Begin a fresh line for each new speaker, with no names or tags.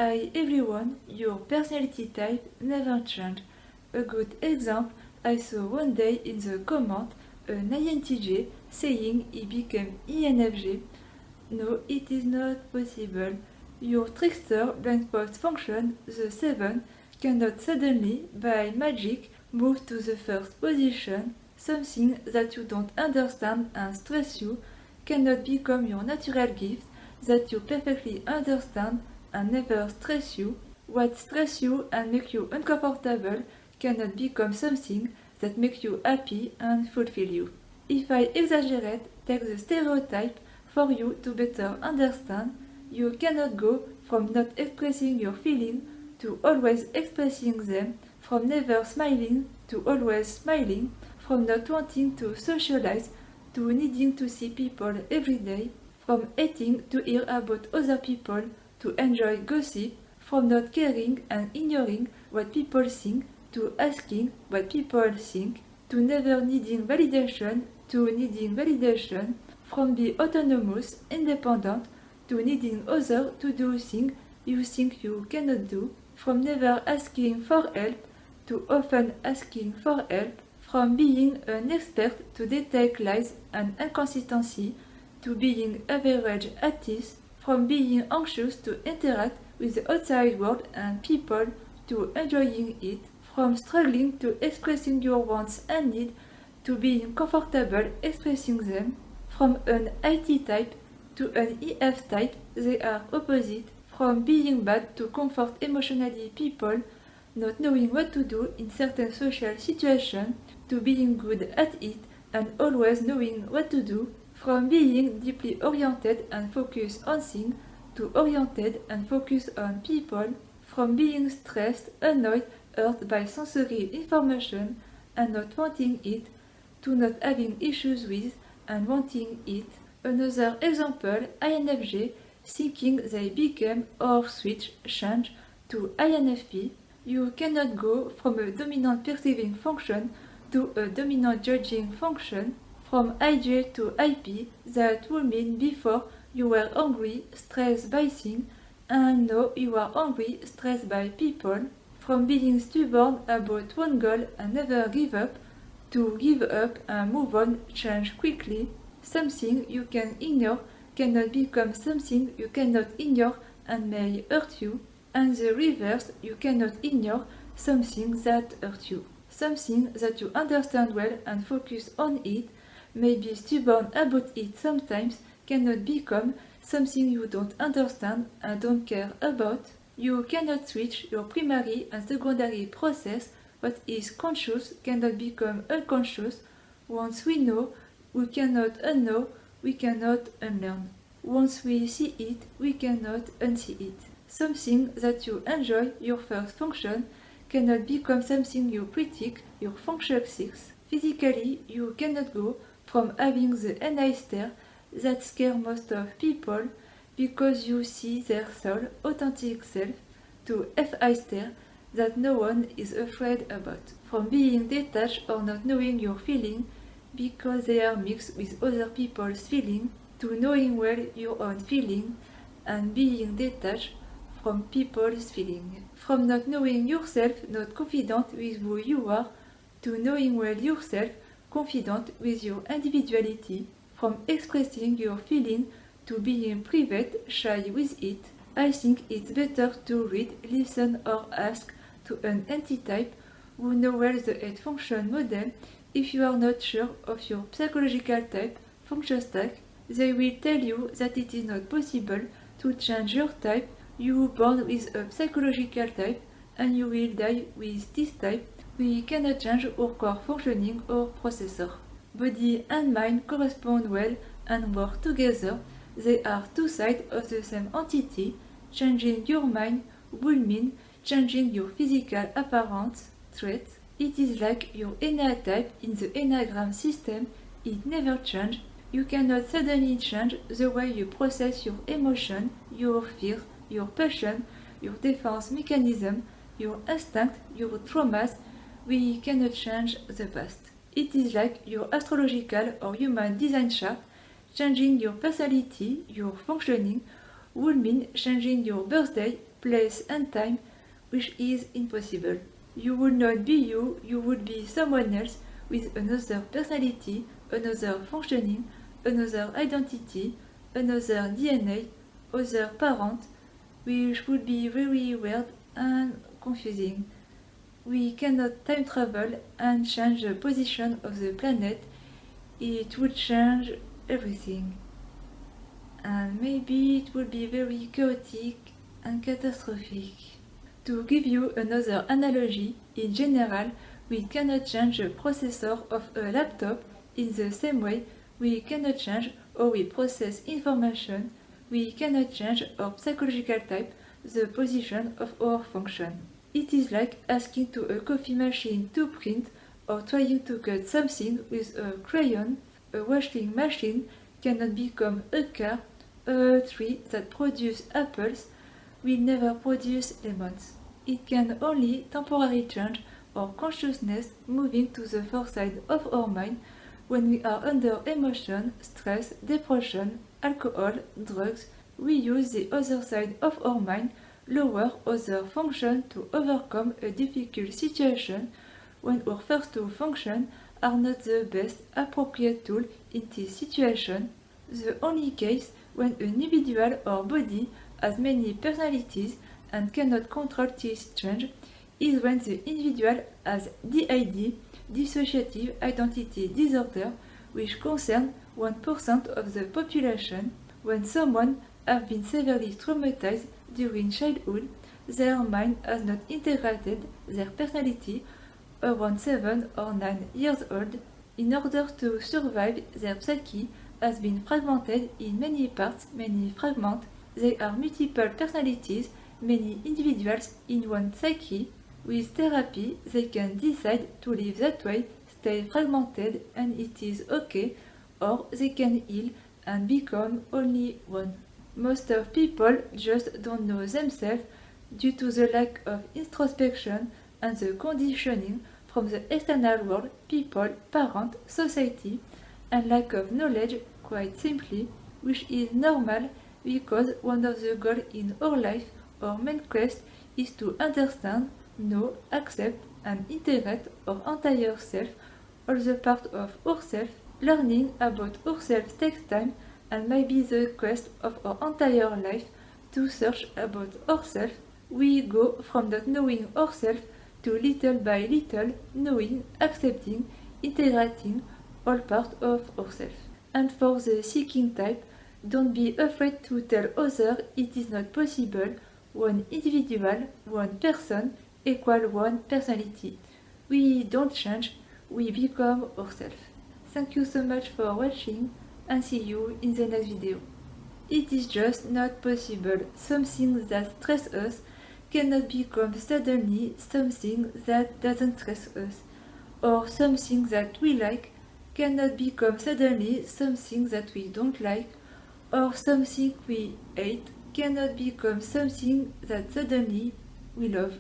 Hi everyone, your personality type never change. A good example, I saw one day in the comment an INTJ saying he became ENFJ. No, it is not possible. Your trickster blind spot function, the 7, cannot suddenly, by magic, move to the first position. Something that you don't understand and stress you cannot become your natural gift that you perfectly understand and never stress you. What stress you and make you uncomfortable cannot become something that make you happy and fulfill you. If I exaggerate, take the stereotype for you to better understand. You cannot go from not expressing your feelings to always expressing them, from never smiling to always smiling, from not wanting to socialize to needing to see people every day, from hating to hear about other people to enjoy gossip, from not caring and ignoring what people think to asking what people think, to never needing validation to needing validation, from being autonomous, independent, to needing others to do things you think you cannot do, from never asking for help to often asking for help, from being an expert to detect lies and inconsistency to being average artist, from being anxious to interact with the outside world and people to enjoying it, from struggling to expressing your wants and needs to being comfortable expressing them, from an IT type to an EF type, they are opposite, from being bad to comfort emotionally people, not knowing what to do in certain social situations, to being good at it and always knowing what to do, from being deeply oriented and focused on things to oriented and focused on people, from being stressed, annoyed, hurt by sensory information and not wanting it, to not having issues with and wanting it. Another example, INFJ, thinking they became or switch, change to INFP. You cannot go from a dominant perceiving function to a dominant judging function, from IJ to IP, that would mean before you were angry, stressed by things, and now you are angry, stressed by people, from being stubborn about one goal and never give up, to give up and move on, change quickly. Something you can ignore cannot become something you cannot ignore and may hurt you, and the reverse, you cannot ignore something that hurts you. Something that you understand well and focus on it, may be stubborn about it sometimes, cannot become something you don't understand and don't care about. You cannot switch your primary and secondary process. What is conscious cannot become unconscious. Once we know, we cannot unknow, we cannot unlearn. Once we see it, we cannot unsee it. Something that you enjoy, your first function, cannot become something you critique, your function 6. Physically, you cannot go from having the NI stare that scare most of people because you see their soul, authentic self, to FI stare that no one is afraid about. From being detached or not knowing your feeling because they are mixed with other people's feeling, to knowing well your own feeling and being detached from people's feeling. From not knowing yourself, not confident with who you are, to knowing well yourself, confident with your individuality. From expressing your feeling to being private, shy with it. I think it's better to read, listen or ask to an anti-type who know well the 8 function model. If you are not sure of your psychological type, function stack, they will tell you that it is not possible to change your type. You were born with a psychological type and you will die with this type. We cannot change our core functioning or processor. Body and mind correspond well and work together. They are two sides of the same entity. Changing your mind will mean changing your physical appearance, traits. It is like your Enneagram type in the Enneagram system. It never changes. You cannot suddenly change the way you process your emotion, your fear, your passion, your defense mechanism, your instinct, your traumas. We cannot change the past. It is like your astrological or human design chart. Changing your personality, your functioning, would mean changing your birthday place and time, which is impossible. You would not be you, you would be someone else with another personality, another functioning, another identity, another DNA, other parent, which would be very weird and confusing. We cannot time travel and change the position of the planet. It would change everything. And maybe it would be very chaotic and catastrophic. To give you another analogy, in general, we cannot change the processor of a laptop in the same way we cannot change how we process information, we cannot change our psychological type, the position of our function. It is like asking to a coffee machine to print or trying to cut something with a crayon. A washing machine cannot become a car, a tree that produces apples will never produce lemons. It can only temporarily change our consciousness, moving to the far side of our mind when we are under emotion, stress, depression, alcohol, drugs. We use the other side of our mind, lower other function, to overcome a difficult situation when our first two functions are not the best appropriate tool in this situation. The only case when an individual or body has many personalities and cannot control this change is when the individual has DID, dissociative identity disorder, which concerns 1% of the population. When someone has been severely traumatized during childhood, their mind has not integrated their personality around 7 or 9 years old. In order to survive, their psyche has been fragmented in many parts, many fragments. There are multiple personalities, many individuals in one psyche. With therapy, they can decide to live that way, stay fragmented, and it is okay, or they can heal and become only one. Most of people just don't know themselves due to the lack of introspection and the conditioning from the external world, people, parents, society, and lack of knowledge, quite simply, which is normal because one of the goals in our life, our main quest, is to understand, know, accept, and integrate our entire self, all the parts of ourselves. Learning about ourselves takes time and might be the quest of our entire life. To search about ourselves, we go from not knowing ourselves to little by little knowing, accepting, integrating all parts of ourselves. And for the seeking type, don't be afraid to tell others it is not possible. One individual, one person, equal one personality. We don't change, we become ourselves. Thank you so much for watching and see you in the next video. It is just not possible. Something that stresses us cannot become suddenly something that doesn't stress us. Or something that we like cannot become suddenly something that we don't like. Or something we hate cannot become something that suddenly we love.